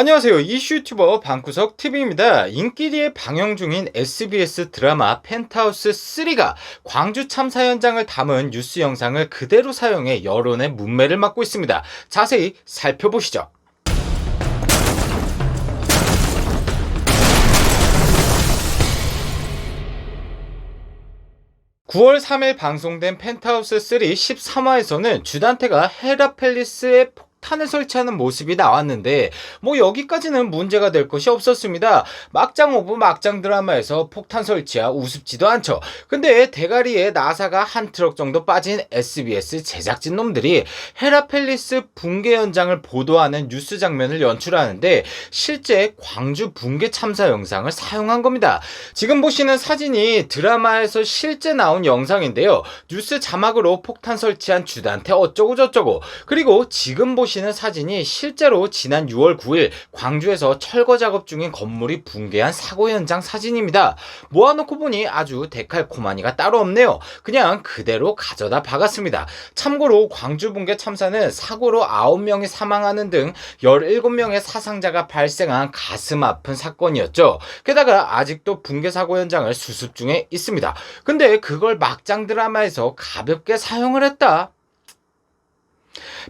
안녕하세요. 이슈 유튜버 방구석 TV입니다. 인기리에 방영 중인 SBS 드라마 펜트하우스 3가 광주 참사 현장을 담은 뉴스 영상을 그대로 사용해 여론의 문매를 막고 있습니다. 자세히 살펴보시죠. 9월 3일 방송된 펜트하우스 3 13화에서는 주단태가 헤라펠리스에 폭탄을 설치하는 모습이 나왔는데 여기까지는 문제가 될 것이 없었습니다. 막장 오브 막장 드라마에서 폭탄 설치야 우습지도 않죠. 근데 대가리에 나사가 한 트럭 정도 빠진 SBS 제작진 놈들이 헤라펠리스 붕괴 현장을 보도하는 뉴스 장면을 연출하는데 실제 광주 붕괴 참사 영상을 사용한 겁니다. 지금 보시는 사진이 드라마에서 실제 나온 영상인데요. 뉴스 자막으로 폭탄 설치한 주단태 어쩌고 저쩌고, 그리고 지금 보시는 사진이 실제로 지난 6월 9일 광주에서 철거 작업 중인 건물이 붕괴한 사고 현장 사진입니다. 모아놓고 보니 아주 데칼코마니가 따로 없네요. 그냥 그대로 가져다 박았습니다. 참고로 광주 붕괴 참사는 사고로 9명이 사망하는 등 17명의 사상자가 발생한 가슴 아픈 사건이었죠. 게다가 아직도 붕괴 사고 현장을 수습 중에 있습니다. 근데 그걸 막장 드라마에서 가볍게 사용을 했다?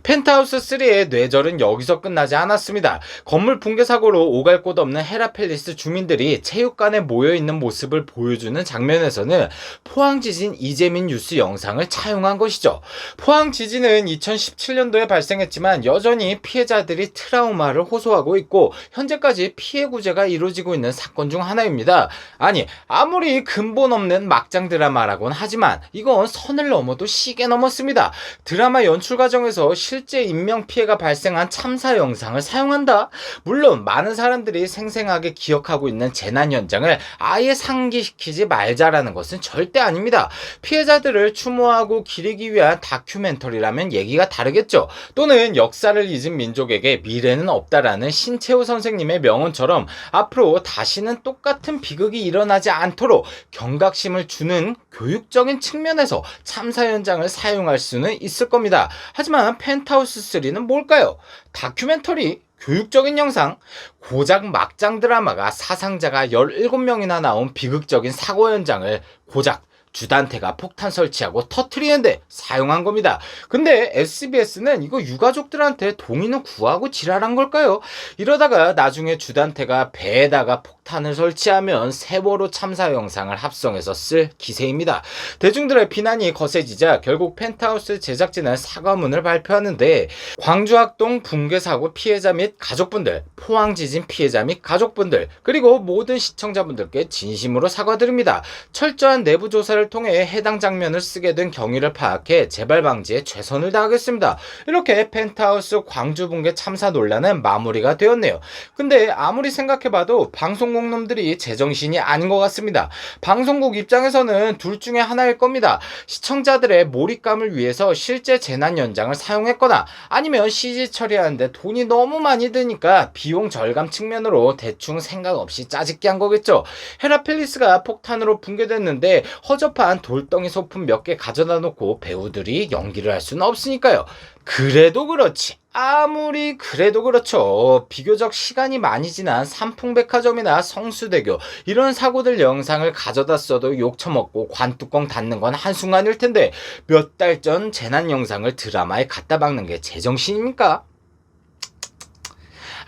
펜트하우스 3의 뇌절은 여기서 끝나지 않았습니다. 건물 붕괴 사고로 오갈 곳 없는 헤라펠리스 주민들이 체육관에 모여있는 모습을 보여주는 장면에서는 포항 지진 이재민 뉴스 영상을 차용한 것이죠. 포항 지진은 2017년도에 발생했지만 여전히 피해자들이 트라우마를 호소하고 있고 현재까지 피해 구제가 이루어지고 있는 사건 중 하나입니다. 아니, 아무리 근본 없는 막장 드라마라고는 하지만 이건 선을 넘어도 시계 넘었습니다. 드라마 연출 과정에서 실제 인명피해가 발생한 참사 영상을 사용한다? 물론 많은 사람들이 생생하게 기억하고 있는 재난 현장을 아예 상기시키지 말자라는 것은 절대 아닙니다. 피해자들을 추모하고 기리기 위한 다큐멘터리라면 얘기가 다르겠죠. 또는 역사를 잊은 민족에게 미래는 없다라는 신채호 선생님의 명언처럼 앞으로 다시는 똑같은 비극이 일어나지 않도록 경각심을 주는 교육적인 측면에서 참사 현장을 사용할 수는 있을 겁니다. 하지만 펜트하우스 3는 뭘까요? 다큐멘터리? 교육적인 영상? 고작 막장 드라마가 사상자가 17명이나 나온 비극적인 사고 현장을 고작 주단태가 폭탄 설치하고 터트리는데 사용한 겁니다. 근데 SBS는 이거 유가족들한테 동의는 구하고 지랄한 걸까요? 이러다가 나중에 주단태가 배에다가 폭탄을 설치하면 세월호 참사 영상을 합성해서 쓸 기세입니다. 대중들의 비난이 거세지자 결국 펜트하우스 제작진은 사과문을 발표하는데 광주학동 붕괴 사고 피해자 및 가족분들, 포항 지진 피해자 및 가족분들, 그리고 모든 시청자분들께 진심으로 사과드립니다. 철저한 내부 조사를 통해 해당 장면을 쓰게 된 경위를 파악해 재발 방지에 최선을 다하겠습니다. 이렇게 펜트하우스 광주 붕괴 참사 논란은 마무리가 되었네요. 근데 아무리 생각해봐도 방송국 놈들이 제정신이 아닌 것 같습니다. 방송국 입장에서는 둘 중에 하나일 겁니다. 시청자들의 몰입감을 위해서 실제 재난 현장을 사용했거나 아니면 CG 처리하는데 돈이 너무 많이 드니까 비용 절감 측면으로 대충 생각 없이 짜집기 한 거겠죠. 헤라펠리스가 폭탄으로 붕괴됐는데 허접한 돌덩이 소품 몇 개 가져다 놓고 배우들이 연기를 할 수는 없으니까요. 그래도 그렇지, 아무리 그래도 그렇죠. 비교적 시간이 많이 지난 삼풍백화점이나 성수대교 이런 사고들 영상을 가져다 써도 욕 처먹고 관뚜껑 닫는 건 한순간일 텐데 몇 달 전 재난 영상을 드라마에 갖다 박는 게 제정신입니까?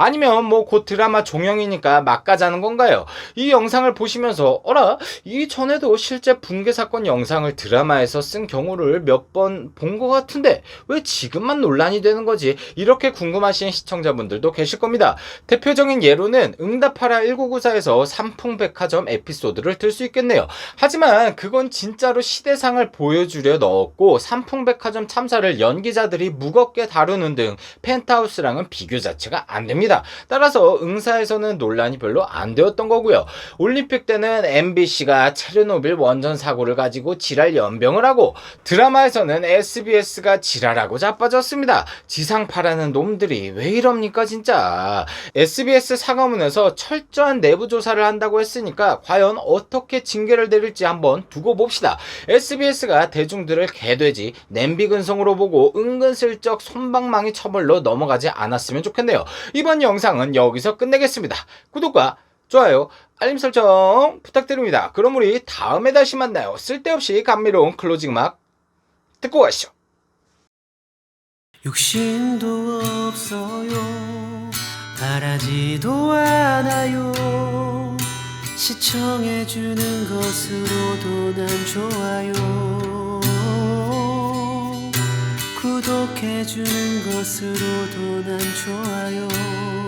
아니면 곧 드라마 종영이니까 막 가자는 건가요? 이 영상을 보시면서 어라? 이전에도 실제 붕괴 사건 영상을 드라마에서 쓴 경우를 몇 번 본 것 같은데 왜 지금만 논란이 되는 거지? 이렇게 궁금하신 시청자분들도 계실 겁니다. 대표적인 예로는 응답하라 1994에서 삼풍백화점 에피소드를 들 수 있겠네요. 하지만 그건 진짜로 시대상을 보여주려 넣었고 삼풍백화점 참사를 연기자들이 무겁게 다루는 등 펜트하우스랑은 비교 자체가 안 됩니다. 따라서 응사에서는 논란이 별로 안 되었던 거고요. 올림픽 때는 MBC가 체르노빌 원전 사고를 가지고 지랄 연병을 하고 드라마에서는 SBS가 지랄하고 자빠졌습니다. 지상파라는 놈들이 왜 이럽니까 진짜. SBS 사과문에서 철저한 내부 조사를 한다고 했으니까 과연 어떻게 징계를 내릴지 한번 두고 봅시다. SBS가 대중들을 개돼지, 냄비 근성으로 보고 은근슬쩍 솜방망이 처벌로 넘어가지 않았으면 좋겠네요. 이번 이번 영상은 여기서 끝내겠습니다. 구독과 좋아요, 알림 설정 부탁드립니다. 그럼 우리 다음에 다시 만나요. 쓸데없이 감미로운 클로징 음악 듣고 가시죠. 욕심도 없어요. 바라지도 않아요. 시청해주는 것으로도 난 좋아요. 구독해주는 것으로도 난 좋아요.